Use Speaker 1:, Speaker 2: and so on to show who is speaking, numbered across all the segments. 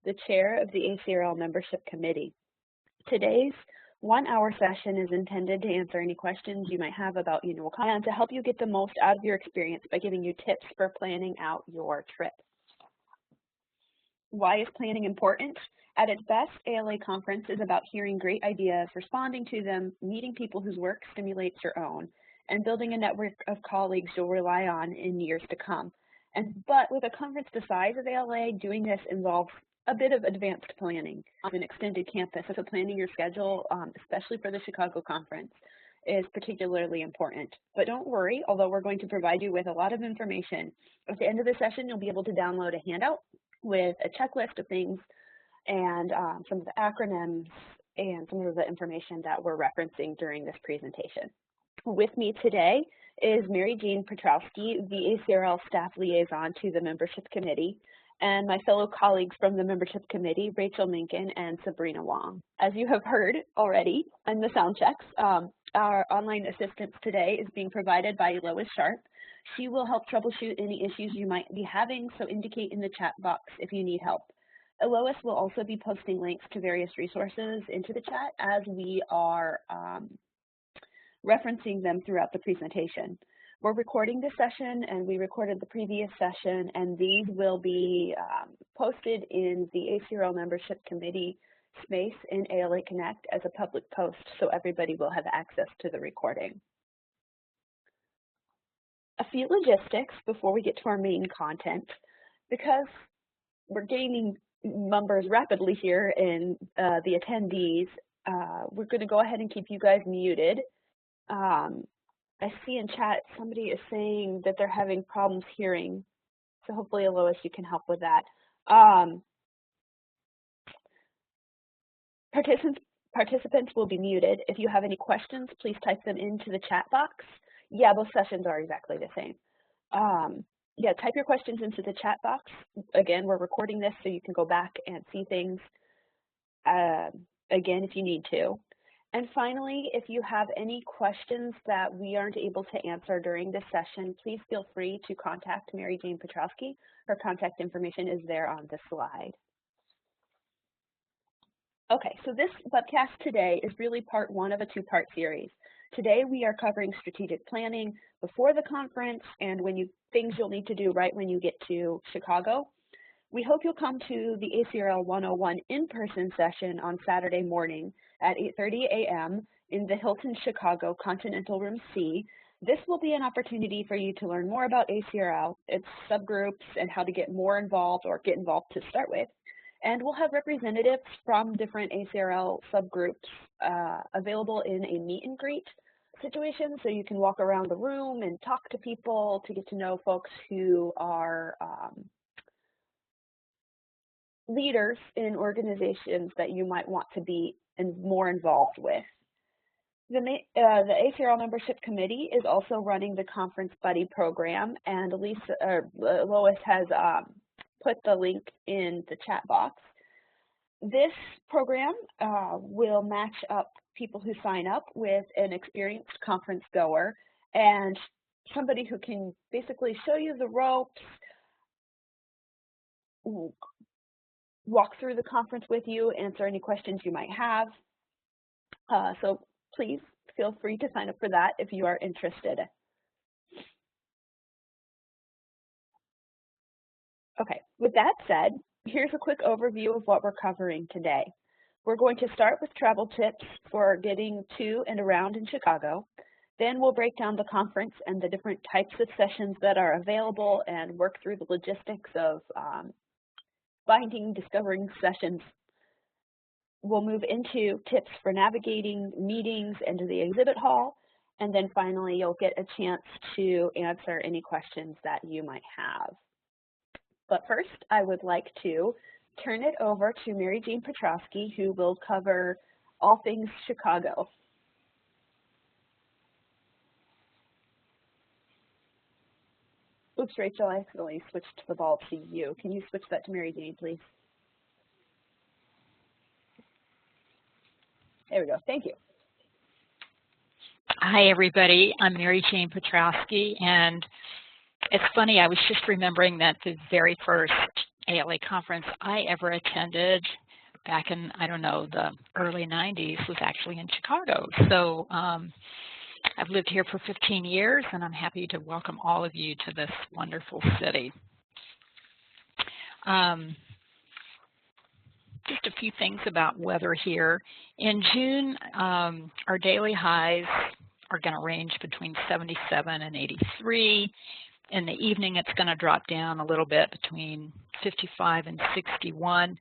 Speaker 1: the chair of the ACRL membership committee. Today's 1-hour session is intended to answer any questions you might have about annual and to help you get the most out of your experience by giving you tips for planning out your trip. Why is planning important? At its best, ALA conference is about hearing great ideas, responding to them, meeting people whose work stimulates your own, and building a network of colleagues you'll rely on in years to come. But with a conference the size of ALA, doing this involves a bit of advanced planning on an extended campus. So planning your schedule, especially for the Chicago conference, is particularly important. But don't worry, although we're going to provide you with a lot of information, at the end of the session, you'll be able to download a handout with a checklist of things and some of the acronyms and some of the information that we're referencing during this presentation. With me today is Mary Jane Petrowski, the ACRL staff liaison to the membership committee, and my fellow colleagues from the membership committee, Rachel Minkin and Sabrina Wong. As you have heard already in the sound checks, our online assistance today is being provided by Lois Sharp. She will help troubleshoot any issues you might be having, so indicate in the chat box if you need help. Lois will also be posting links to various resources into the chat as we are referencing them throughout the presentation. We're recording this session, and we recorded the previous session, and these will be posted in the ACRL membership committee space in ALA Connect as a public post, so everybody will have access to the recording. A few logistics before we get to our main content. Because we're gaining numbers rapidly here in the attendees, we're going to go ahead and keep you guys muted. I see in chat somebody is saying that they're having problems hearing, so hopefully, Lois, you can help with that. Participants will be muted. If you have any questions, please type them into the chat box. Yeah, both sessions are exactly the same. Yeah, type your questions into the chat box. Again, we're recording this so you can go back and see things again if you need to. And finally, if you have any questions that we aren't able to answer during this session, please feel free to contact Mary Jane Petrowski. Her contact information is there on the slide. Okay, so this webcast today is really part one of a two-part series. Today we are covering strategic planning before the conference and things you'll need to do right when you get to Chicago. We hope you'll come to the ACRL 101 in-person session on Saturday morning at 8:30 a.m. in the Hilton Chicago Continental Room C. This will be an opportunity for you to learn more about ACRL, its subgroups, and how to get more involved or get involved to start with. And we'll have representatives from different ACRL subgroups available in a meet and greet situation, so you can walk around the room and talk to people to get to know folks who are leaders in organizations that you might want to be more involved with. The ACRL membership committee is also running the Conference Buddy program, and Lois has put the link in the chat box. This program will match up people who sign up with an experienced conference goer and somebody who can basically show you the ropes, walk through the conference with you, answer any questions you might have. So please feel free to sign up for that if you are interested. Okay, with that said, here's a quick overview of what we're covering today. We're going to start with travel tips for getting to and around in Chicago. Then we'll break down the conference and the different types of sessions that are available and work through the logistics of finding, discovering sessions. We'll move into tips for navigating meetings and the exhibit hall. And then finally, you'll get a chance to answer any questions that you might have. But first, I would like to turn it over to Mary Jane Petrowski, who will cover all things Chicago. Oops, Rachel, I accidentally switched the ball to you. Can you switch that to Mary Jane, please? There we go. Thank you.
Speaker 2: Hi, everybody. I'm Mary Jane Petrowski, and it's funny, I was just remembering that the very first ALA conference I ever attended back in, I don't know, the early 90s was actually in Chicago. So I've lived here for 15 years, and I'm happy to welcome all of you to this wonderful city. Just a few things about weather here. In June, our daily highs are going to range between 77 and 83. In the evening, it's going to drop down a little bit between 55 and 61,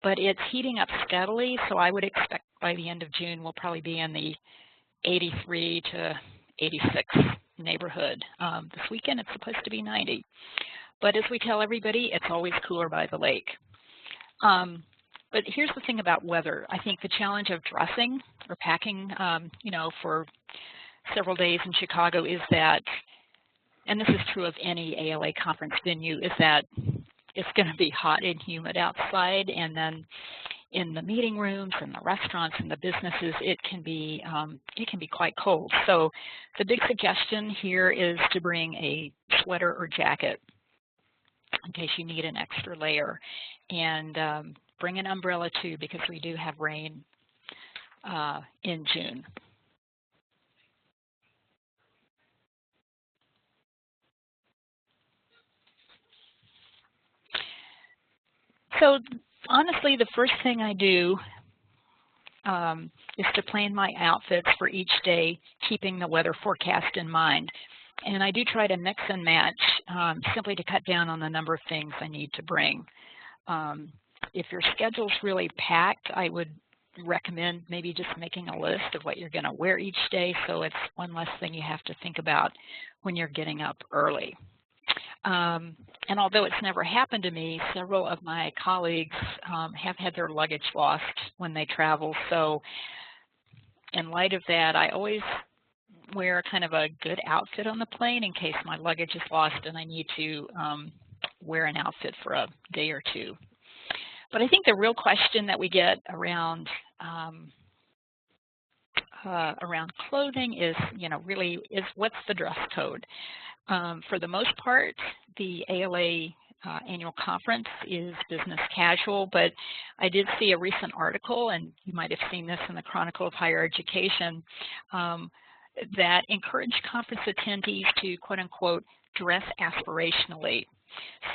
Speaker 2: but it's heating up steadily, so I would expect by the end of June we'll probably be in the 83 to 86 neighborhood. This weekend it's supposed to be 90, but as we tell everybody, it's always cooler by the lake. But here's the thing about weather. I think the challenge of dressing or packing, you know, for several days in Chicago is that, and this is true of any ALA conference venue, is that it's going to be hot and humid outside, and then in the meeting rooms and the restaurants and the businesses, it can be quite cold. So the big suggestion here is to bring a sweater or jacket in case you need an extra layer, and bring an umbrella too, because we do have rain in June. So honestly, the first thing I do is to plan my outfits for each day, keeping the weather forecast in mind. And I do try to mix and match simply to cut down on the number of things I need to bring. If your schedule's really packed, I would recommend maybe just making a list of what you're going to wear each day, so it's one less thing you have to think about when you're getting up early. And although it's never happened to me, several of my colleagues have had their luggage lost when they travel. So in light of that, I always wear kind of a good outfit on the plane in case my luggage is lost and I need to wear an outfit for a day or two. But I think the real question that we get around clothing is, you know, really is what's the dress code? For the most part, the ALA annual conference is business casual, but I did see a recent article, and you might have seen this in the Chronicle of Higher Education, that encouraged conference attendees to, quote unquote, dress aspirationally.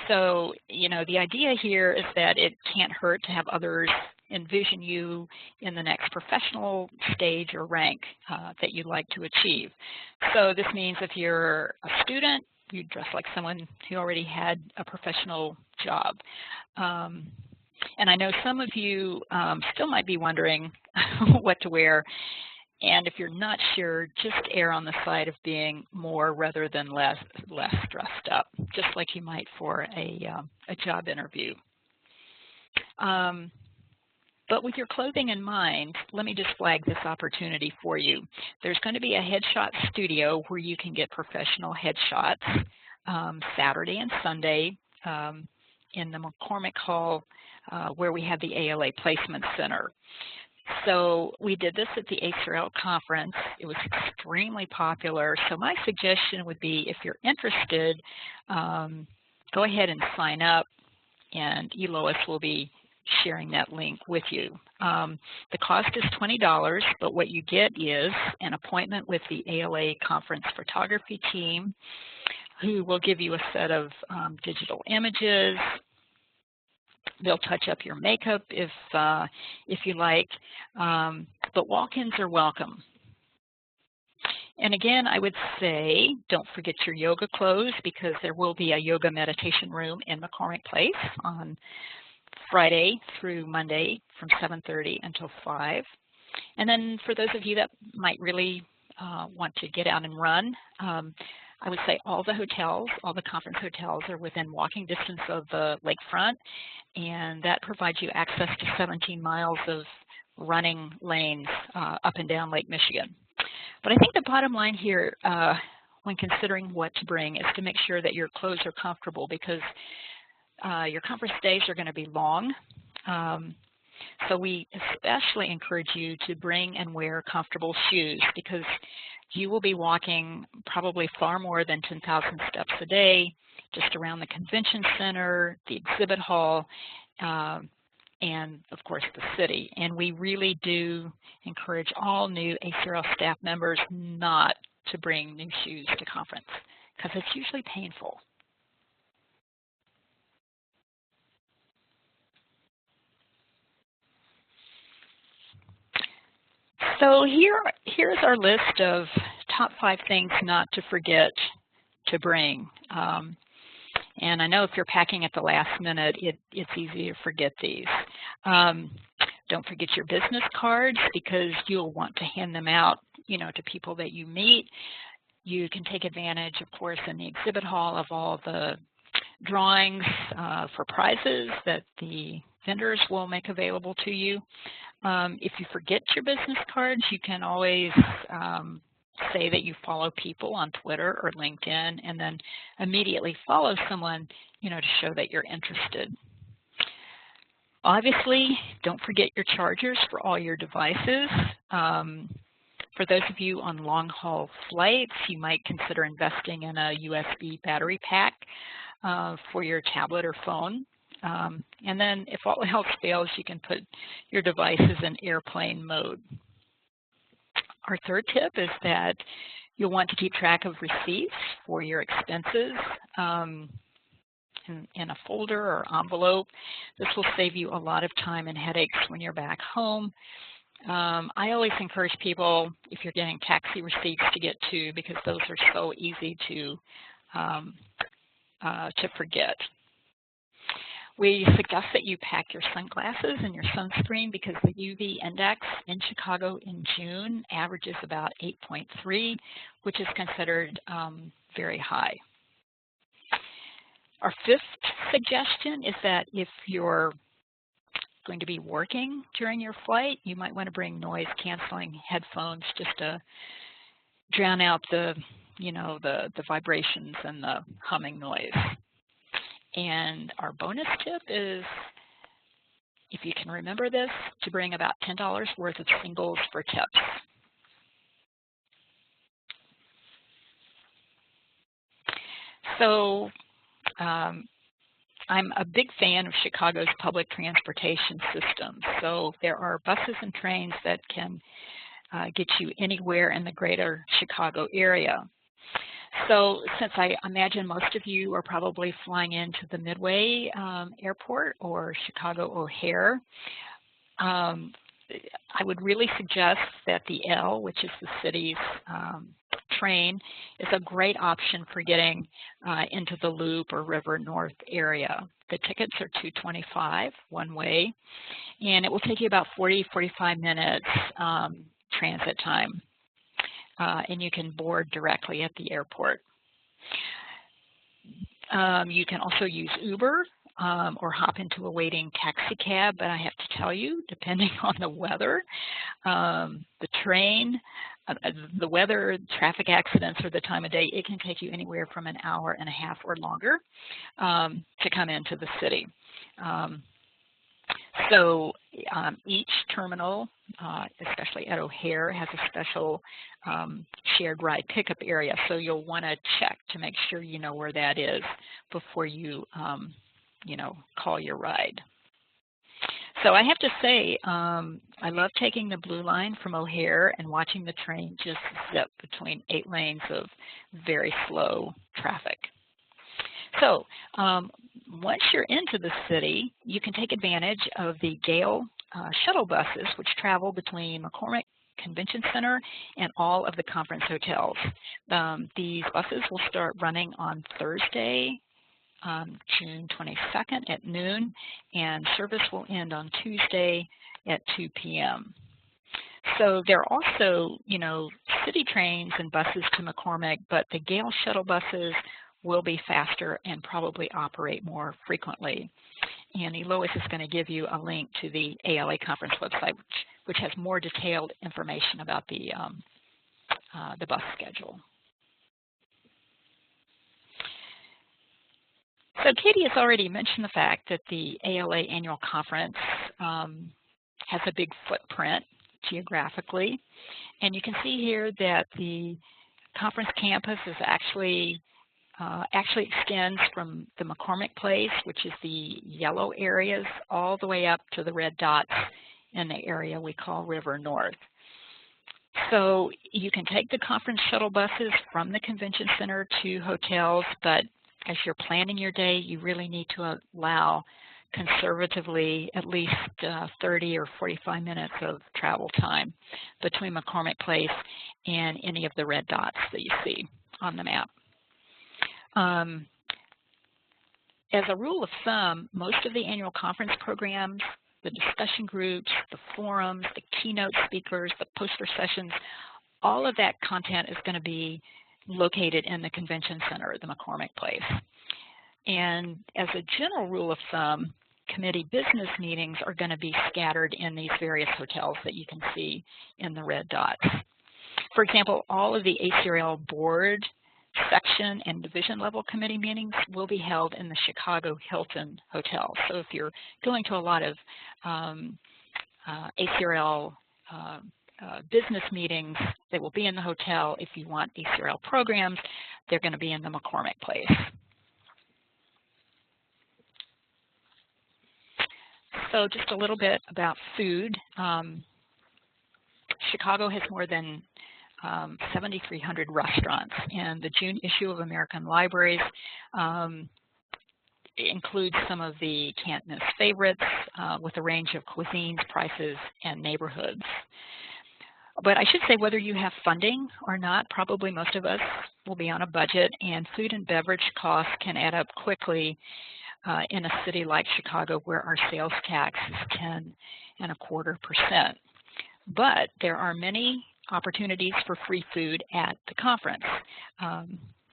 Speaker 2: So, you know, the idea here is that it can't hurt to have others envision you in the next professional stage or rank that you'd like to achieve. So this means if you're a student, you dress like someone who already had a professional job. And I know some of you still might be wondering what to wear. And if you're not sure, just err on the side of being more rather than less dressed up, just like you might for a job interview. But with your clothing in mind, let me just flag this opportunity for you. There's going to be a headshot studio where you can get professional headshots Saturday and Sunday in the McCormick Hall where we have the ALA Placement Center. So we did this at the ACRL conference. It was extremely popular. So my suggestion would be, if you're interested, go ahead and sign up, and Elois will be sharing that link with you. The cost is $20, but what you get is an appointment with the ALA conference photography team, who will give you a set of digital images. They'll touch up your makeup if you like, but walk-ins are welcome. And again, I would say don't forget your yoga clothes, because there will be a yoga meditation room in McCormick Place on Friday through Monday from 7:30 until 5. And then for those of you that might really want to get out and run, I would say all the hotels, all the conference hotels are within walking distance of the lakefront, and that provides you access to 17 miles of running lanes up and down Lake Michigan. But I think the bottom line here when considering what to bring is to make sure that your clothes are comfortable, because your conference days are going to be long. So we especially encourage you to bring and wear comfortable shoes, because you will be walking probably far more than 10,000 steps a day, just around the convention center, the exhibit hall, and of course the city. And we really do encourage all new ACRL staff members not to bring new shoes to conference because it's usually painful. So here's our list of top 5 things not to forget to bring. And I know if you're packing at the last minute, it's easy to forget these. Don't forget your business cards because you'll want to hand them out, to people that you meet. You can take advantage, of course, in the exhibit hall of all the drawings for prizes that the vendors will make available to you. If you forget your business cards, you can always say that you follow people on Twitter or LinkedIn and then immediately follow someone, to show that you're interested. Obviously, don't forget your chargers for all your devices. For those of you on long-haul flights, you might consider investing in a USB battery pack for your tablet or phone. And then if all else fails, you can put your devices in airplane mode. Our third tip is that you'll want to keep track of receipts for your expenses in a folder or envelope. This will save you a lot of time and headaches when you're back home. I always encourage people, if you're getting taxi receipts, to get 2 because those are so easy to forget. We suggest that you pack your sunglasses and your sunscreen because the UV index in Chicago in June averages about 8.3, which is considered very high. Our 5th suggestion is that if you're going to be working during your flight, you might want to bring noise-canceling headphones just to drown out the vibrations and the humming noise. And our bonus tip is, if you can remember this, to bring about $10 worth of singles for tips. So I'm a big fan of Chicago's public transportation system. So there are buses and trains that can get you anywhere in the greater Chicago area. So since I imagine most of you are probably flying into the Midway Airport or Chicago O'Hare, I would really suggest that the L, which is the city's train, is a great option for getting into the Loop or River North area. The tickets are $2.25 one way, and it will take you about 40-45 minutes transit time. And you can board directly at the airport. You can also use Uber or hop into a waiting taxi cab, but I have to tell you, depending on the weather, the train, the weather, traffic accidents, or the time of day, it can take you anywhere from an hour and a half or longer to come into the city. So each terminal, especially at O'Hare, has a special shared ride pickup area. So you'll want to check to make sure you know where that is before you, call your ride. So I have to say, I love taking the blue line from O'Hare and watching the train just zip between 8 lanes of very slow traffic. So once you're into the city, you can take advantage of the Gale shuttle buses, which travel between McCormick Convention Center and all of the conference hotels. These buses will start running on Thursday, June 22nd at noon, and service will end on Tuesday at 2 p.m. So there are also, city trains and buses to McCormick, but the Gale shuttle buses will be faster and probably operate more frequently. And Lois is going to give you a link to the ALA conference website, which has more detailed information about the bus schedule. So Katie has already mentioned the fact that the ALA annual conference has a big footprint geographically. And you can see here that the conference campus is actually actually extends from the McCormick Place, which is the yellow areas, all the way up to the red dots in the area we call River North. So you can take the conference shuttle buses from the convention center to hotels, but as you're planning your day, you really need to allow conservatively at least 30 or 45 minutes of travel time between McCormick Place and any of the red dots that you see on the map. As a rule of thumb, most of the annual conference programs, the discussion groups, the forums, the keynote speakers, the poster sessions, all of that content is going to be located in the convention center, the McCormick Place. And as a general rule of thumb, committee business meetings are going to be scattered in these various hotels that you can see in the red dots. For example, all of the ACRL board, section, and division level committee meetings will be held in the Chicago Hilton Hotel. So if you're going to a lot of ACRL business meetings, they will be in the hotel. If you want ACRL programs, they're going to be in the McCormick Place. So just a little bit about food. Chicago has more than 7,300 restaurants, and the June issue of American Libraries includes some of the can't miss favorites with a range of cuisines, prices, and neighborhoods. But I should say, whether you have funding or not, probably most of us will be on a budget, and food and beverage costs can add up quickly in a city like Chicago, where our sales tax is 10.25%. But there are many opportunities for free food at the conference.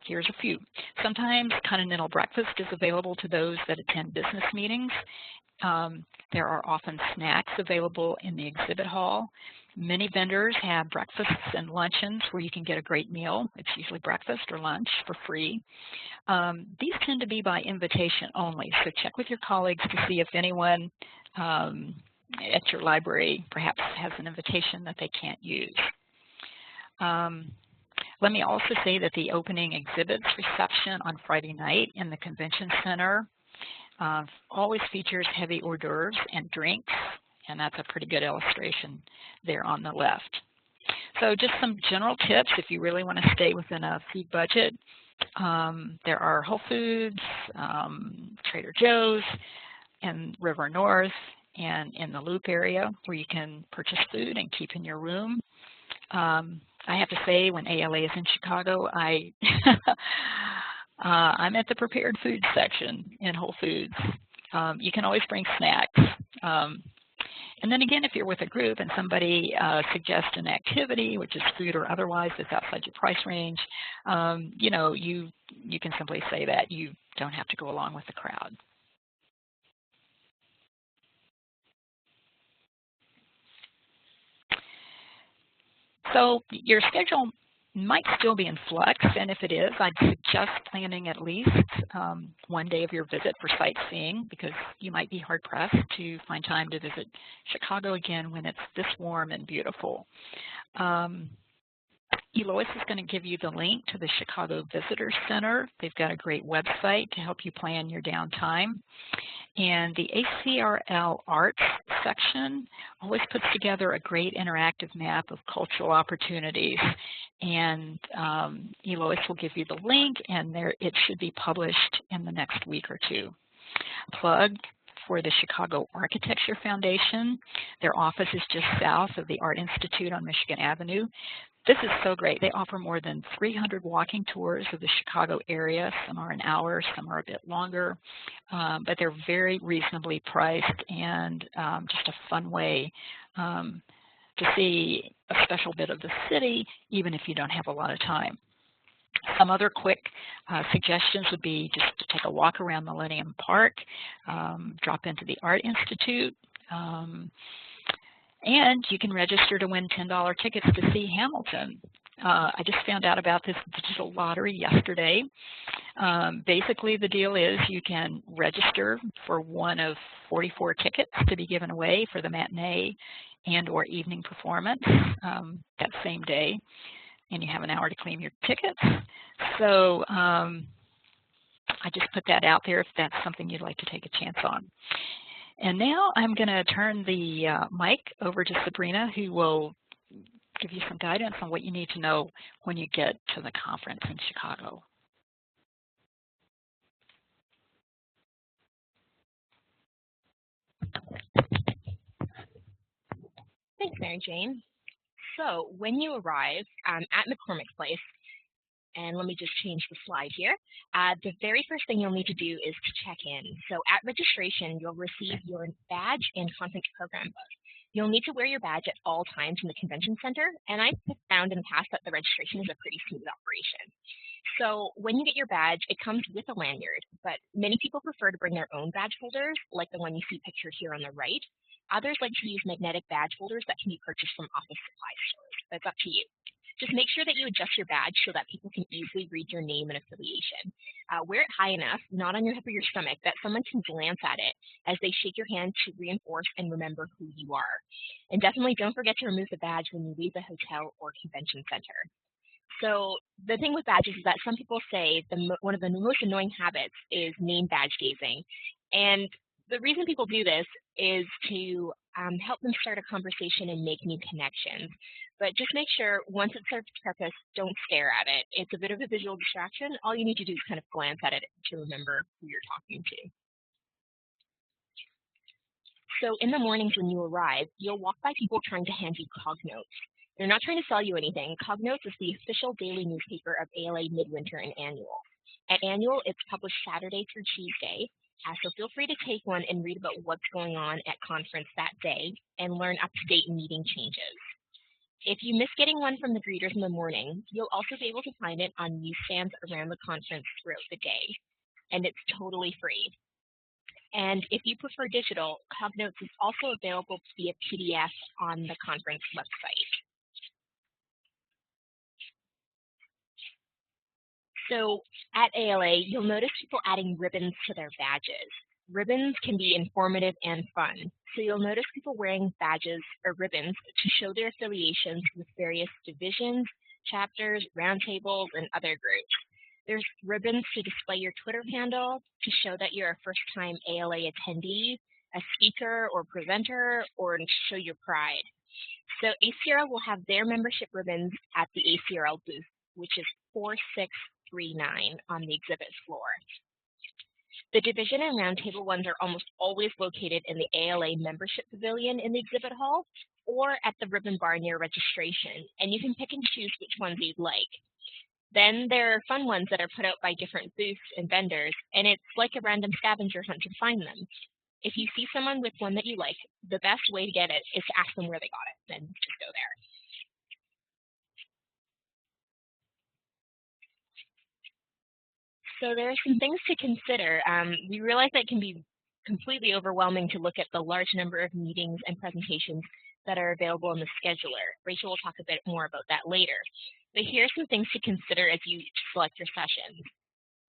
Speaker 2: Here's a few. Sometimes continental breakfast is available to those that attend business meetings. There are often snacks available in the exhibit hall. Many vendors have breakfasts and luncheons where you can get a great meal. It's usually breakfast or lunch for free. These tend to be by invitation only, so check with your colleagues to see if anyone at your library perhaps has an invitation that they can't use. Let me also say that the opening exhibits reception on Friday night in the convention center always features heavy hors d'oeuvres and drinks, and that's a pretty good illustration there on the left. So just some general tips if you really want to stay within a food budget. There are Whole Foods, Trader Joe's, and River North, and in the Loop area where you can purchase food and keep in your room. I have to say, when ALA is in Chicago, I'm at the prepared food section in Whole Foods. You can always bring snacks. And then again, if you're with a group and somebody suggests an activity, which is food or otherwise, that's outside your price range, you know, you can simply say that. You don't have to go along with the crowd. So your schedule might still be in flux, and if it is, I'd suggest planning at least one day of your visit for sightseeing, because you might be hard-pressed to find time to visit Chicago again when it's this warm and beautiful. Elois is going to give you the link to the Chicago Visitor Center. They've got a great website to help you plan your downtime. And the ACRL Arts section always puts together a great interactive map of cultural opportunities. And Elois will give you the link, and it should be published in the next week or two. Plug for the Chicago Architecture Foundation. Their office is just south of the Art Institute on Michigan Avenue. This is so great. They offer more than 300 walking tours of the Chicago area. Some are an hour, some are a bit longer, but they're very reasonably priced and just a fun way to see a special bit of the city, even if you don't have a lot of time. Some other quick suggestions would be just to take a walk around Millennium Park, drop into the Art Institute, and you can register to win $10 tickets to see Hamilton. I just found out about this digital lottery yesterday. Basically, the deal is you can register for one of 44 tickets to be given away for the matinee and or evening performance that same day, and you have an hour to claim your tickets. So I just put that out there if that's something you'd like to take a chance on. And now I'm going to turn the mic over to Sabrina, who will give you some guidance on what you need to know when you get to the conference in Chicago.
Speaker 3: Thanks, Mary Jane. So when you arrive at McCormick Place, and let me just change the slide here, the very first thing you'll need to do is to check in. So at registration, you'll receive your badge and conference program book. You'll need to wear your badge at all times in the convention center, and I've found in the past that the registration is a pretty smooth operation. So when you get your badge, it comes with a lanyard, but many people prefer to bring their own badge holders, like the one you see pictured here on the right. Others like to use magnetic badge holders that can be purchased from office supply stores. That's up to you. Just make sure that you adjust your badge so that people can easily read your name and affiliation. Wear it high enough, not on your hip or your stomach, that someone can glance at it as they shake your hand to reinforce and remember who you are. And definitely don't forget to remove the badge when you leave the hotel or convention center. So the thing with badges is that some people say one of the most annoying habits is name badge gazing. And the reason people do this is to help them start a conversation and make new connections. But just make sure once it serves its purpose, don't stare at it. It's a bit of a visual distraction. All you need to do is kind of glance at it to remember who you're talking to. So in the mornings when you arrive, you'll walk by people trying to hand you cognotes. They're not trying to sell you anything. Cognotes is the official daily newspaper of ALA Midwinter and Annual. At Annual, it's published Saturday through Tuesday, so feel free to take one and read about what's going on at conference that day and learn up-to-date meeting changes. If you miss getting one from the greeters in the morning, you'll also be able to find it on newsstands around the conference throughout the day, and it's totally free. And if you prefer digital, Cognotes is also available via PDF on the conference website. So at ALA, you'll notice people adding ribbons to their badges. Ribbons can be informative and fun. So you'll notice people wearing badges or ribbons to show their affiliations with various divisions, chapters, roundtables, and other groups. There's ribbons to display your Twitter handle to show that you're a first-time ALA attendee, a speaker or presenter, or to show your pride. So ACRL will have their membership ribbons at the ACRL booth, which is 4639 on the exhibit floor. The division and roundtable ones are almost always located in the ALA membership pavilion in the exhibit hall or at the ribbon bar near registration, and you can pick and choose which ones you'd like. Then there are fun ones that are put out by different booths and vendors, and it's like a random scavenger hunt to find them. If you see someone with one that you like, the best way to get it is to ask them where they got it, then just go there. So there are some things to consider. We realize that it can be completely overwhelming to look at the large number of meetings and presentations that are available in the scheduler. Rachel will talk a bit more about that later. But here are some things to consider as you select your sessions.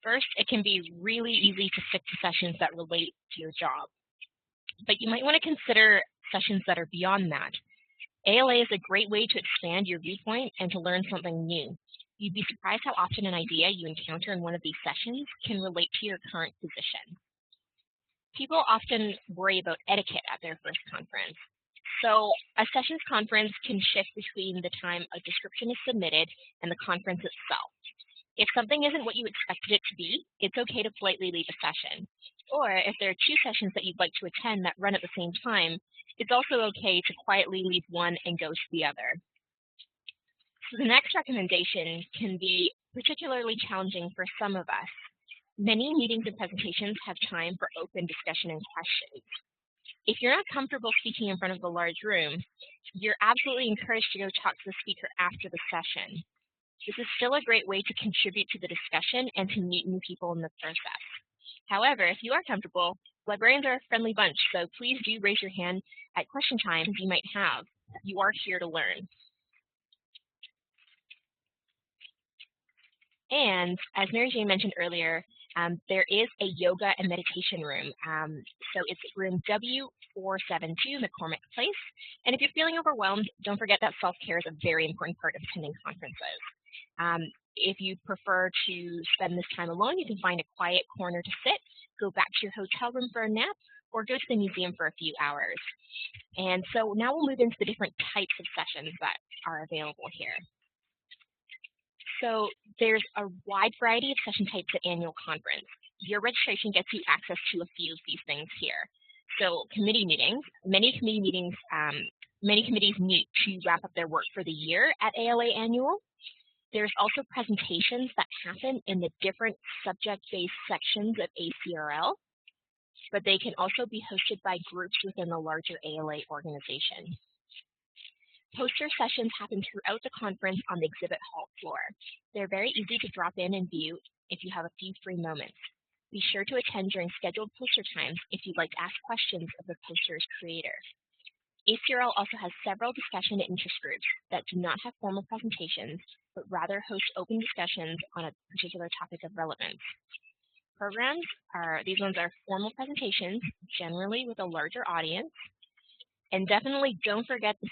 Speaker 3: First, it can be really easy to stick to sessions that relate to your job. But you might want to consider sessions that are beyond that. ALA is a great way to expand your viewpoint and to learn something new. You'd be surprised how often an idea you encounter in one of these sessions can relate to your current position. People often worry about etiquette at their first conference. So a sessions conference can shift between the time a description is submitted and the conference itself. If something isn't what you expected it to be, it's okay to politely leave a session. Or if there are two sessions that you'd like to attend that run at the same time, it's also okay to quietly leave one and go to the other. So the next recommendation can be particularly challenging for some of us. Many meetings and presentations have time for open discussion and questions. If you're not comfortable speaking in front of the large room, you're absolutely encouraged to go talk to the speaker after the session. This is still a great way to contribute to the discussion and to meet new people in the process. However, if you are comfortable, librarians are a friendly bunch, so please do raise your hand at question times you might have. You are here to learn. And as Mary Jane mentioned earlier, there is a yoga and meditation room. So it's room W472, McCormick Place. And if you're feeling overwhelmed, don't forget that self-care is a very important part of attending conferences. If you prefer to spend this time alone, you can find a quiet corner to sit, go back to your hotel room for a nap, or go to the museum for a few hours. And so now we'll move into the different types of sessions that are available here. So there's a wide variety of session types at annual conference. Your registration gets you access to a few of these things here. So committee meetings, many committees meet to wrap up their work for the year at LAInnual. There's also presentations that happen in the different subject-based sections of ACRL, but they can also be hosted by groups within the larger ALA organization. Poster sessions happen throughout the conference on the exhibit hall floor. They're very easy to drop in and view if you have a few free moments. Be sure to attend during scheduled poster times if you'd like to ask questions of the poster's creator. ACRL also has several discussion and interest groups that do not have formal presentations, but rather host open discussions on a particular topic of relevance. These ones are formal presentations, generally with a larger audience. And definitely don't forget the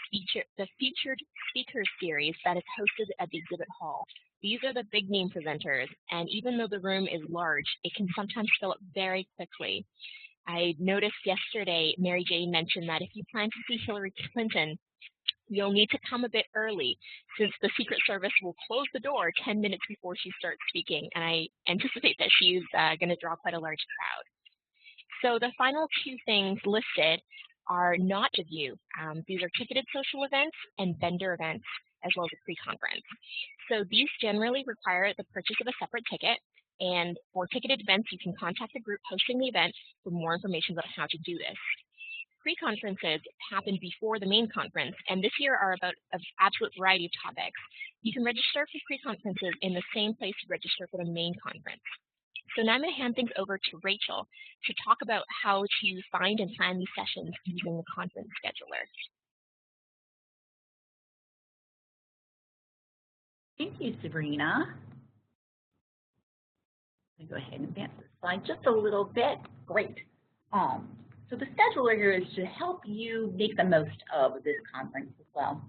Speaker 3: featured speakers series that is hosted at the exhibit hall. These are the big name presenters, and even though the room is large, it can sometimes fill up very quickly. I noticed yesterday, Mary Jane mentioned that if you plan to see Hillary Clinton, you'll need to come a bit early since the Secret Service will close the door 10 minutes before she starts speaking, and I anticipate that she's going to draw quite a large crowd. So the final two things listed are not to view. These are ticketed social events and vendor events, as well as a pre-conference. So these generally require the purchase of a separate ticket, and for ticketed events, you can contact the group hosting the event for more information about how to do this. Pre-conferences happen before the main conference, and this year are about an absolute variety of topics. You can register for pre-conferences in the same place you register for the main conference. So now I'm going to hand things over to Rachel to talk about how to find and plan these sessions using the conference scheduler.
Speaker 4: Thank you, Sabrina. Let me go ahead and advance the slide just a little bit. Great. So the scheduler here is to help you make the most of this conference as well.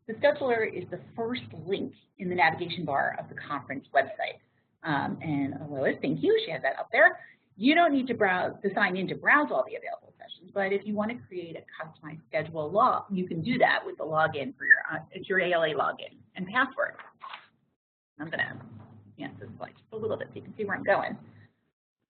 Speaker 4: The scheduler is the first link in the navigation bar of the conference website. And Lois, thank you, she has that up there. You don't need to sign in to browse all the available sessions, but if you want to create a customized schedule log, you can do that with the login for your ALA login and password. I'm going to advance this slide just a little bit so you can see where I'm going.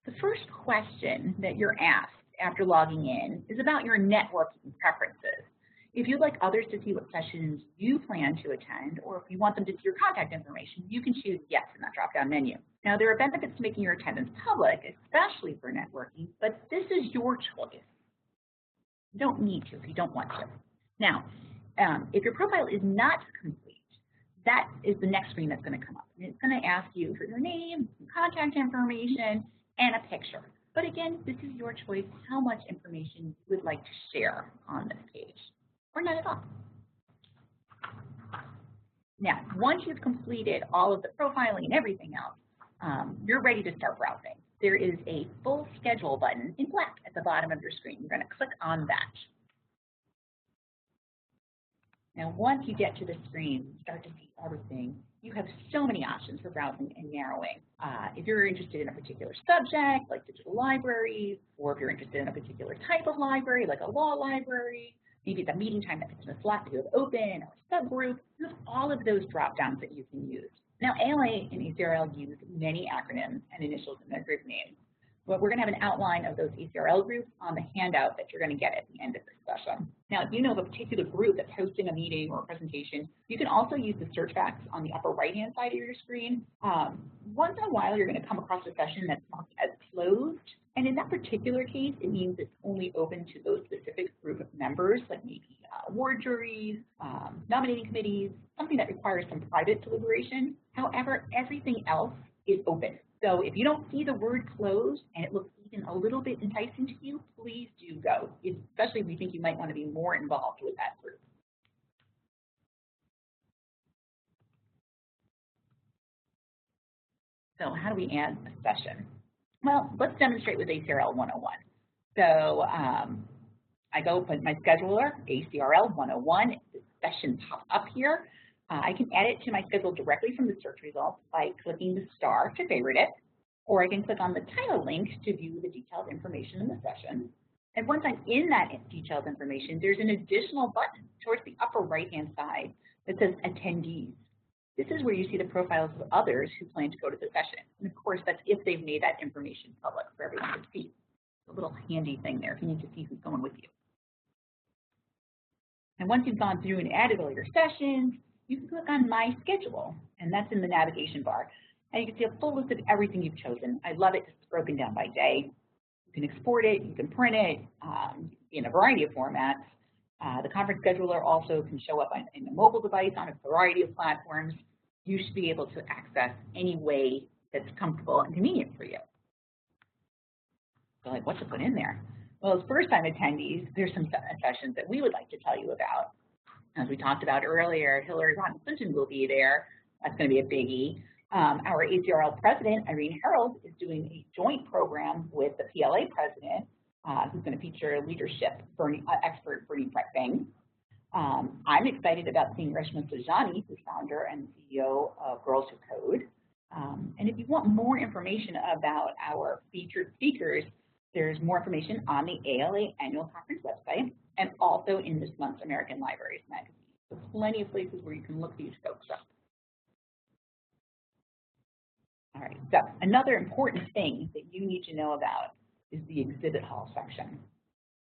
Speaker 4: The first question that you're asked after logging in is about your networking preferences. If you'd like others to see what sessions you plan to attend, or if you want them to see your contact information, you can choose yes in that drop-down menu. Now, there are benefits to making your attendance public, especially for networking, but this is your choice. You don't need to if you don't want to. Now, if your profile is not complete, that is the next screen that's going to come up. And it's going to ask you for your name, contact information, and a picture. But again, this is your choice how much information you would like to share on this page, or none at all. Now, once you've completed all of the profiling and everything else, you're ready to start browsing. There is a full schedule button in black at the bottom of your screen. You're going to click on that. Now, once you get to the screen, you start to see everything. You have so many options for browsing and narrowing. If you're interested in a particular subject, like digital libraries, or if you're interested in a particular type of library, like a law library, maybe it's a meeting time that fits in a slot to go open, or a subgroup, you have all of those drop-downs that you can use. Now, ALA and ACRL use many acronyms and initials in their group names. But we're going to have an outline of those ACRL groups on the handout that you're going to get at the end of this session. Now, if you know of a particular group that's hosting a meeting or a presentation, you can also use the search box on the upper right-hand side of your screen. Once in a while, you're going to come across a session that's marked as closed. And in that particular case, it means it's only open to those specific group of members, like maybe award juries, nominating committees, something that requires some private deliberation. However, everything else is open. So if you don't see the word closed and it looks even a little bit enticing to you, please do go, especially if you think you might want to be more involved with that group. So how do we add a session? Well, let's demonstrate with ACRL 101. So I go put my scheduler, ACRL 101, the session pops up here. I can add it to my schedule directly from the search results by clicking the star to favorite it, or I can click on the title link to view the detailed information in the session. And once I'm in that detailed information, there's an additional button towards the upper right-hand side that says Attendees. This is where you see the profiles of others who plan to go to the session. And of course, that's if they've made that information public for everyone to see. It's a little handy thing there if you need to see who's going with you. And once you've gone through and added all your sessions, you can click on My Schedule, and that's in the navigation bar. And you can see a full list of everything you've chosen. I love it because it's broken down by day. You can export it, you can print it in a variety of formats. The conference scheduler also can show up in a mobile device on a variety of platforms. You should be able to access any way that's comfortable and convenient for you. So like, what to put in there? Well, as first-time attendees, there's some sessions that we would like to tell you about. As we talked about earlier, Hillary Rodham Clinton will be there. That's going to be a biggie. Our ACRL president, Irene Harold, is doing a joint program with the PLA president, who's going to feature leadership expert Bernie Feng. I'm excited about seeing Reshma Sajani, who's founder and CEO of Girls Who Code. And if you want more information about our featured speakers, there's more information on the ALA Annual Conference website and also in this month's American Libraries magazine. So plenty of places where you can look these folks up. All right, so another important thing that you need to know about is the exhibit hall section.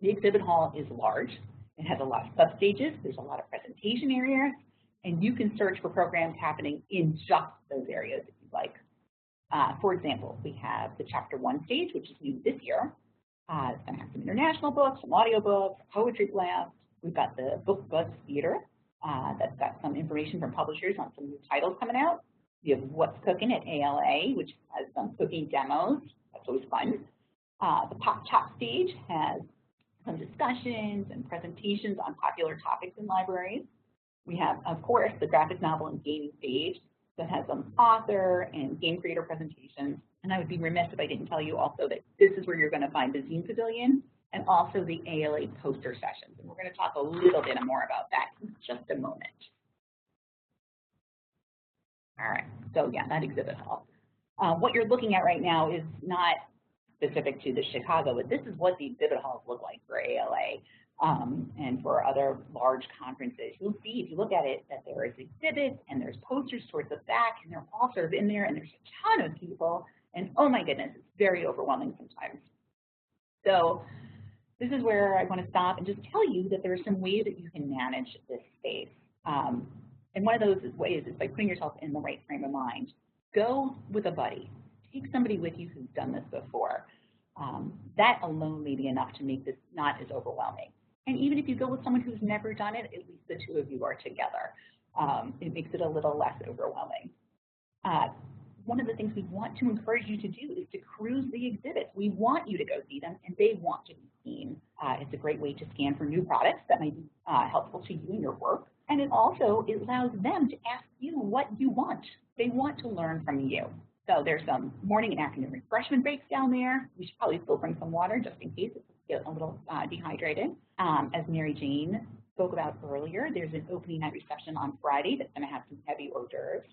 Speaker 4: The exhibit hall is large. It has a lot of substages. There's a lot of presentation areas, and you can search for programs happening in just those areas if you'd like. For example, we have the Chapter 1 stage, which is new this year. It's going to have some international books, some audiobooks, poetry blast. We've got the Book Buzz Theater. That's got some information from publishers on some new titles coming out. We have What's Cooking at ALA, which has some cooking demos. That's always fun. The Pop Top stage has some discussions and presentations on popular topics in libraries. We have, of course, the graphic novel and gaming stage that has some author and game creator presentations. And I would be remiss if I didn't tell you also that this is where you're going to find the Zine Pavilion and also the ALA poster sessions. And we're going to talk a little bit more about that in just a moment. All right, so yeah, that exhibit hall. What you're looking at right now is not specific to the Chicago, but this is what the exhibit halls look like for ALA and for other large conferences. You'll see, if you look at it, that there is exhibits and there's posters towards the back, and they're all sort of in there, and there's a ton of people, and oh my goodness, it's very overwhelming sometimes. So this is where I want to stop and just tell you that there are some ways that you can manage this space. And one of those ways is by putting yourself in the right frame of mind. Go with a buddy. Take somebody with you who's done this before. That alone may be enough to make this not as overwhelming. And even if you go with someone who's never done it, at least the two of you are together. It makes it a little less overwhelming. One of the things we want to encourage you to do is to cruise the exhibits. We want you to go see them, and they want to be seen. It's a great way to scan for new products that might be helpful to you in your work. And it also allows them to ask you what you want. They want to learn from you. So there's some morning and afternoon refreshment breaks down there. We should probably still bring some water just in case it's get a little dehydrated. As Mary Jane spoke about earlier, there's an opening night reception on Friday that's going to have some heavy hors d'oeuvres.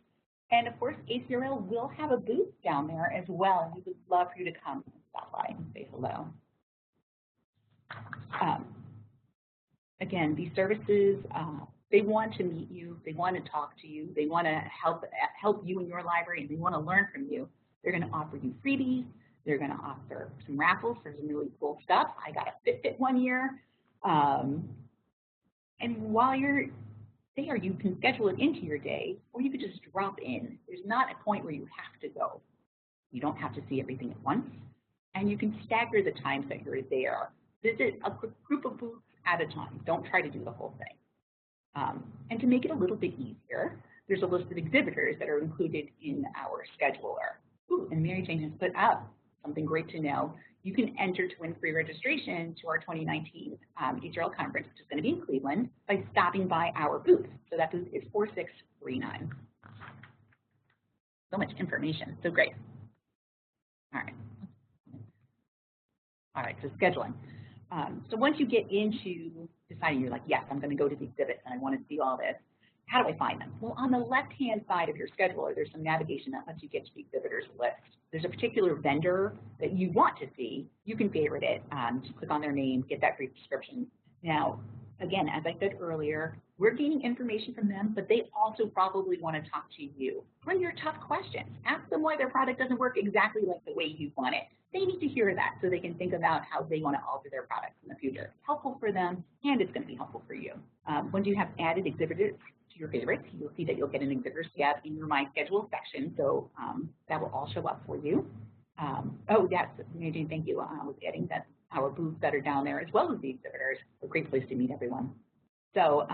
Speaker 4: And of course, ACRL will have a booth down there as well. We would love for you to come and stop by and say hello. Again, these services, they want to meet you, they want to talk to you, they want to help you in your library, and they want to learn from you. They're going to offer you freebies, they're going to offer some raffles for some really cool stuff. I got a Fitbit one year. And while you're there, you can schedule it into your day, or you could just drop in. There's not a point where you have to go. You don't have to see everything at once, and you can stagger the times that you're there. Visit a group of booths at a time. Don't try to do the whole thing. And to make it a little bit easier, there's a list of exhibitors that are included in our scheduler. Ooh, and Mary Jane has put up something great to know. You can enter to win free registration to our 2019 ACRL conference, which is going to be in Cleveland, by stopping by our booth. So that booth is 4639. So much information, so great. All right, so scheduling. So once you get into deciding, you're like, yes, I'm going to go to the exhibits and I want to see all this, How do I find them? Well, on the left-hand side of your scheduler, there's some navigation that lets you get to the exhibitors list. There's a particular vendor that you want to see. You can favorite it. Just click on their name, get that free subscription. Now, again, as I said earlier, we're gaining information from them, but they also probably want to talk to you. Run your tough questions. Ask them why their product doesn't work exactly like the way you want it. They need to hear that so they can think about how they want to alter their products in the future. It's helpful for them, and it's going to be helpful for you. Once you have added exhibitors to your favorites, you'll see that you'll get an exhibitors tab in your My Schedule section, so that will all show up for you. Oh, yes, Nadine, thank you. I was adding that our booths that are down there as well as the exhibitors. A great place to meet everyone. So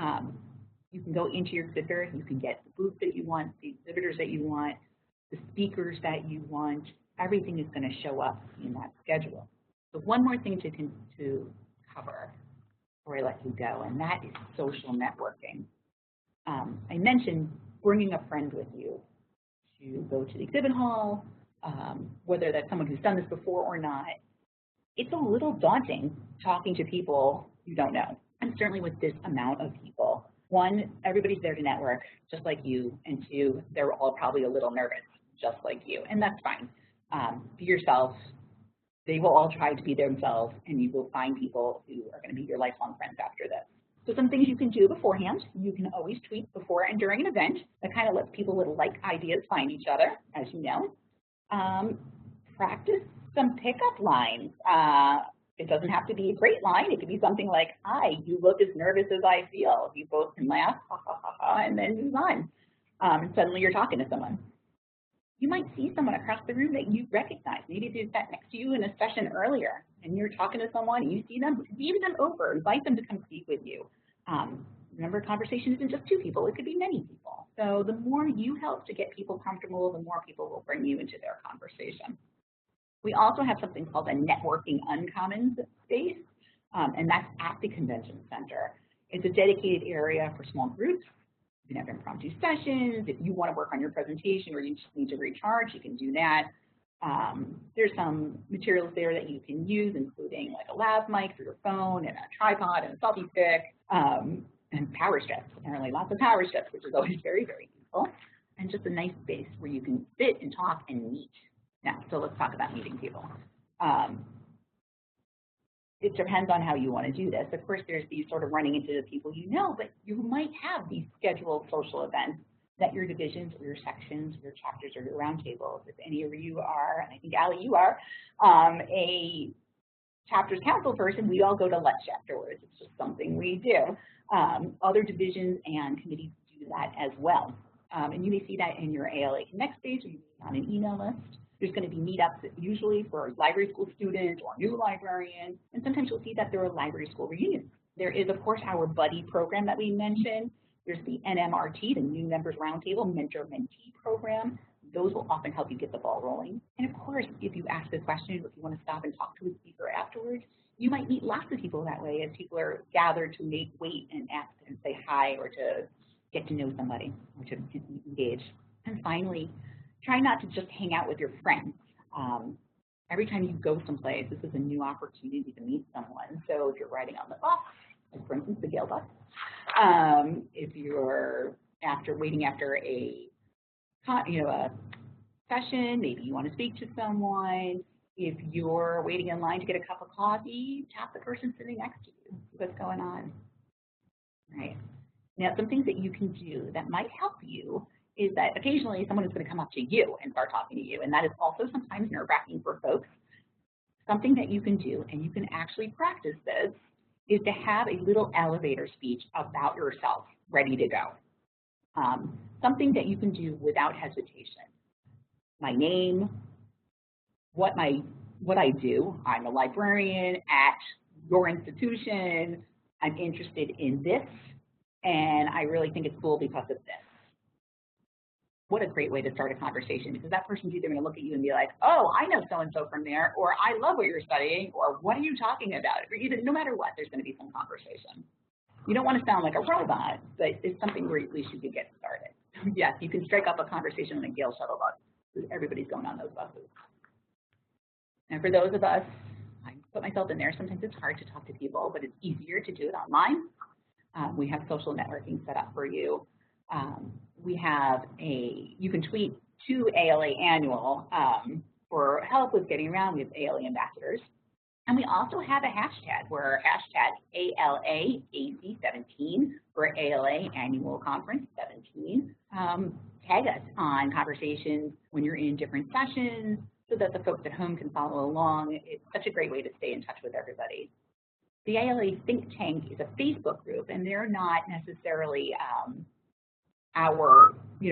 Speaker 4: you can go into your exhibitor, you can get the booth that you want, the exhibitors that you want, the speakers that you want. Everything is going to show up in that schedule. So one more thing to cover before I let you go, and that is social networking. I mentioned bringing a friend with you to go to the exhibit hall, whether that's someone who's done this before or not. It's a little daunting talking to people you don't know, and certainly with this amount of people. One, everybody's there to network, just like you, and two, they're all probably a little nervous, just like you, and that's fine. Be yourself. They will all try to be themselves, and you will find people who are going to be your lifelong friends after this. So some things you can do beforehand. You can always tweet before and during an event. That kind of lets people with like ideas find each other, as you know. Practice some pickup lines. It doesn't have to be a great line. It could be something like, "Hi, you look as nervous as I feel." You both can laugh, ha, ha, ha, ha, and then move on. And suddenly you're talking to someone. You might see someone across the room that you recognize. Maybe they sat next to you in a session earlier, and you're talking to someone, and you see them, leave them over, invite them to come speak with you. Remember, conversation isn't just two people, it could be many people. So the more you help to get people comfortable, the more people will bring you into their conversation. We also have something called a networking uncommon space, and that's at the convention center. It's a dedicated area for small groups. You can have impromptu sessions. If you want to work on your presentation or you just need to recharge, you can do that. There's some materials there that you can use, including like a lav mic for your phone and a tripod and a selfie stick, and power strips. Apparently lots of power strips, which is always very, very useful. And just a nice space where you can sit and talk and meet. Now, so let's talk about meeting people. It depends on how you want to do this. Of course, there's these sort of running into the people you know, but you might have these scheduled social events that your divisions or your sections or your chapters or your roundtables, if any of you are, and I think Allie, you are, a chapters council person, we all go to lunch afterwards. It's just something we do. Other divisions and committees do that as well. And you may see that in your ALA Connect page or on an email list. There's going to be meetups usually for library school students or new librarians, and sometimes you'll see that there are library school reunions. There is, of course, our buddy program that we mentioned. There's the NMRT, the New Members Roundtable Mentor-Mentee program. Those will often help you get the ball rolling. And of course, if you ask a question, or if you want to stop and talk to a speaker afterwards, you might meet lots of people that way as people are gathered to wait and ask and say hi, or to get to know somebody, or to engage. And finally, try not to just hang out with your friends. Every time you go someplace, this is a new opportunity to meet someone. So if you're riding on the bus, like for instance the Gale bus, if you're waiting after a session, maybe you want to speak to someone. If you're waiting in line to get a cup of coffee, tap the person sitting next to you. See what's going on. Right. Now, some things that you can do that might help you is that occasionally someone is going to come up to you and start talking to you, and that is also sometimes nerve-wracking for folks. Something that you can do, and you can actually practice this, is to have a little elevator speech about yourself ready to go. Something that you can do without hesitation. My name, what I do. I'm a librarian at your institution. I'm interested in this, and I really think it's cool because of this. What a great way to start a conversation, because that person's either going to look at you and be like, "Oh, I know so-and-so from there," or "I love what you're studying," or "What are you talking about?" Or either, no matter what, there's going to be some conversation. You don't want to sound like a robot, but it's something where at least you could get started. Yes, you can strike up a conversation on a Gale shuttle bus, because everybody's going on those buses. And for those of us, I put myself in there, sometimes it's hard to talk to people, but it's easier to do it online. We have social networking set up for you. You can tweet to ALAInnual for help with getting around. We have ALA ambassadors. And we also have a hashtag. We're hashtag ALAAC17 for ALA Annual Conference 17. Tag us on conversations when you're in different sessions so that the folks at home can follow along. It's such a great way to stay in touch with everybody. The ALA Think Tank is a Facebook group, and they're not necessarily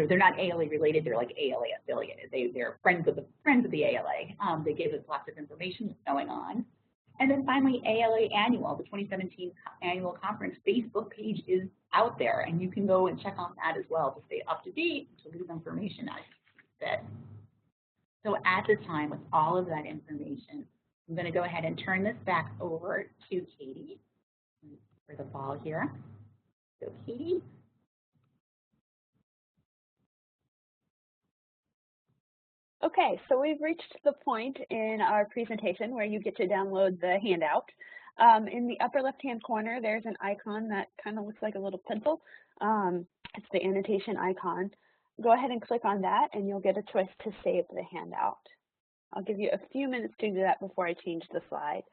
Speaker 4: they're not ALA related, they're like ALA affiliated. They're friends of the ALA. They give us lots of information that's going on. And then finally, LAInnual, the 2017 annual conference Facebook page is out there, and you can go and check on that as well to stay up to date, to lose information as fit. So at this time, with all of that information, I'm going to go ahead and turn this back over to Katie for the ball here. So Katie.
Speaker 1: Okay, so we've reached the point in our presentation where you get to download the handout. In the upper left-hand corner, there's an icon that kind of looks like a little pencil. It's the annotation icon. Go ahead and click on that, and you'll get a choice to save the handout. I'll give you a few minutes to do that before I change the slide.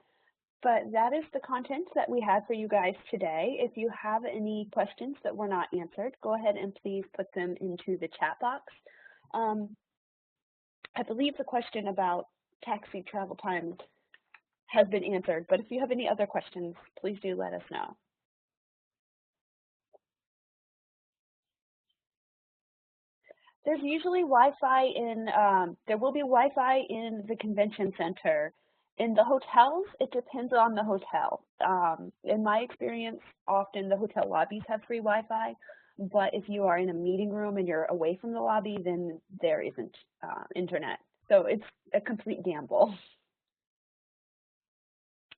Speaker 1: But that is the content that we had for you guys today. If you have any questions that were not answered, go ahead and please put them into the chat box. I believe the question about taxi travel times has been answered, but if you have any other questions, please do let us know. There's usually Wi-Fi there will be Wi-Fi in the convention center. In the hotels, it depends on the hotel. In my experience, often the hotel lobbies have free Wi-Fi, but if you are in a meeting room and you're away from the lobby, then there isn't internet. So it's a complete gamble.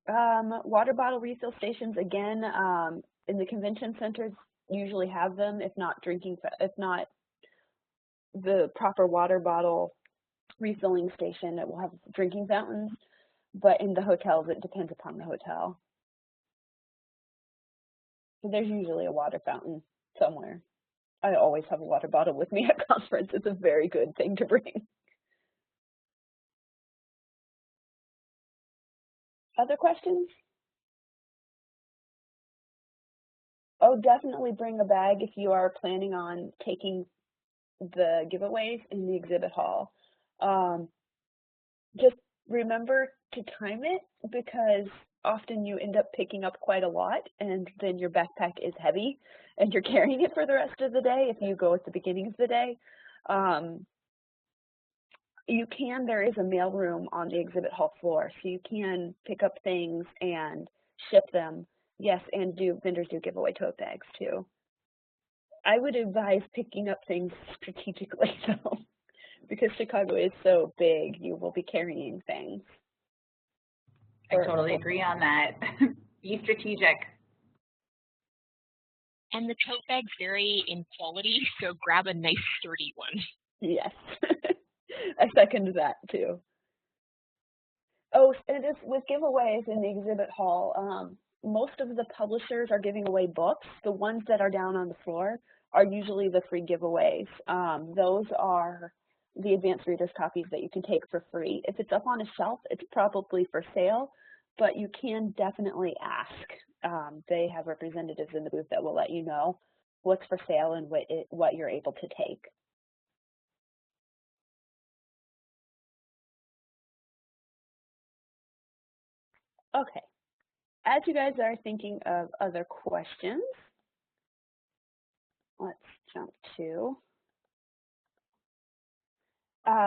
Speaker 1: Water bottle refill stations, again, in the convention centers usually have them, if not the proper water bottle refilling station, it will have drinking fountains, but in the hotels, it depends upon the hotel. So there's usually a water fountain somewhere. I always have a water bottle with me at conference. It's a very good thing to bring. Other questions? Oh, definitely bring a bag if you are planning on taking the giveaways in the exhibit hall. Just remember to time it, because often you end up picking up quite a lot and then your backpack is heavy and you're carrying it for the rest of the day if you go at the beginning of the day. There is a mail room on the exhibit hall floor, so you can pick up things and ship them. Yes, and vendors do give away tote bags too. I would advise picking up things strategically though, because Chicago is so big, you will be carrying things.
Speaker 4: I totally agree on that. Be strategic.
Speaker 3: And the tote bags vary in quality, so grab a nice sturdy one.
Speaker 1: Yes, I second that too. Oh, and just with giveaways in the exhibit hall, most of the publishers are giving away books. The ones that are down on the floor are usually the free giveaways. Those are the advanced reader's copies that you can take for free. If it's up on a shelf, it's probably for sale, but you can definitely ask. They have representatives in the booth that will let you know what's for sale and what you're able to take. Okay, as you guys are thinking of other questions, let's jump to,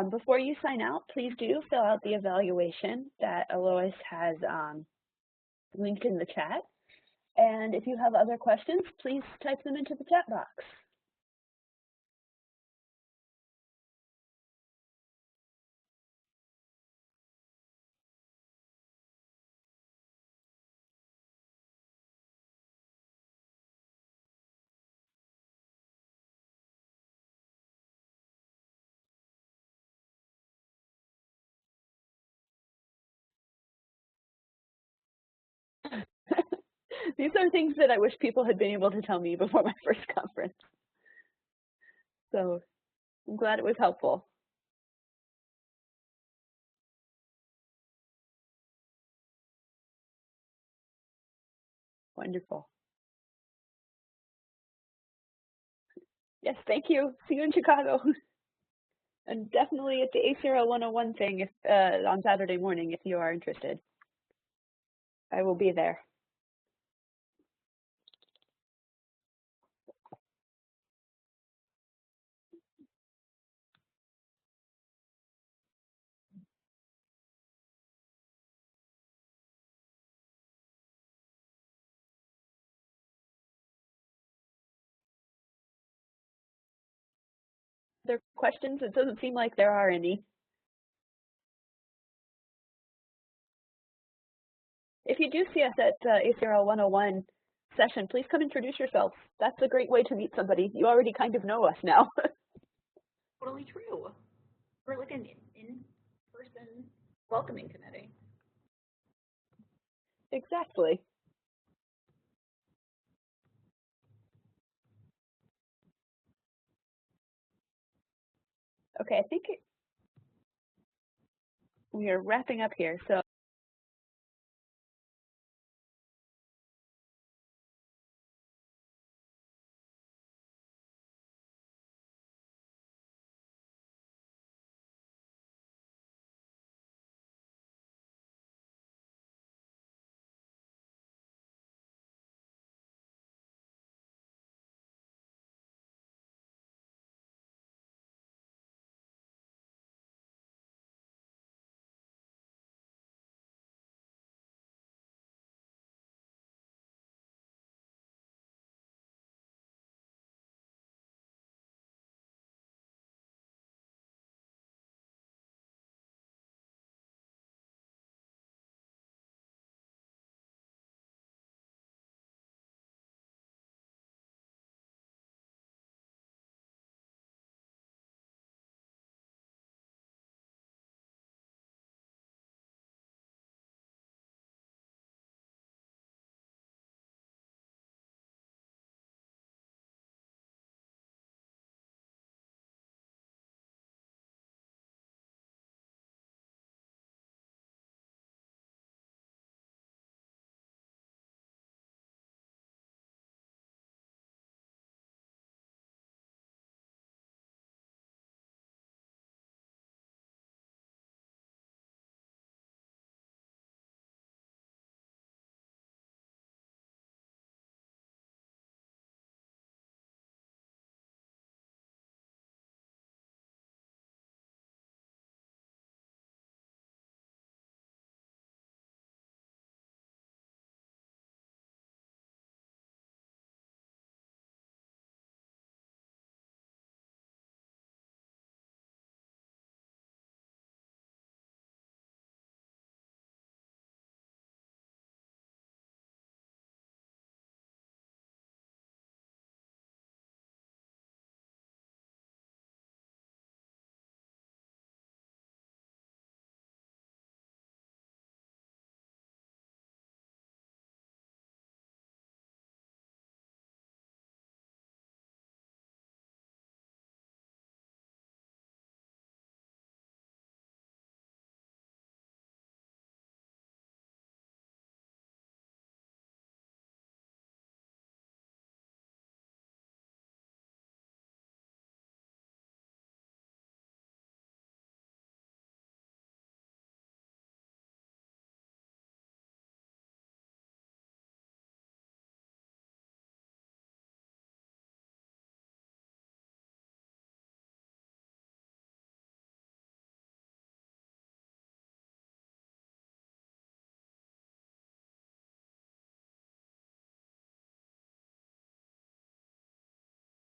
Speaker 1: before you sign out, please do fill out the evaluation that Alois has linked in the chat. And if you have other questions, please type them into the chat box. These are things that I wish people had been able to tell me before my first conference. So I'm glad it was helpful. Wonderful. Yes, thank you. See you in Chicago. And definitely at the ACRL 101 thing if, on Saturday morning if you are interested. I will be there. Are there questions? It doesn't seem like there are any. If you do see us at ACRL 101 session, please come introduce yourself. That's a great way to meet somebody. You already kind of know us now.
Speaker 4: Totally true. We're like an in-person welcoming committee.
Speaker 1: Exactly. Okay, I think we are wrapping up here. So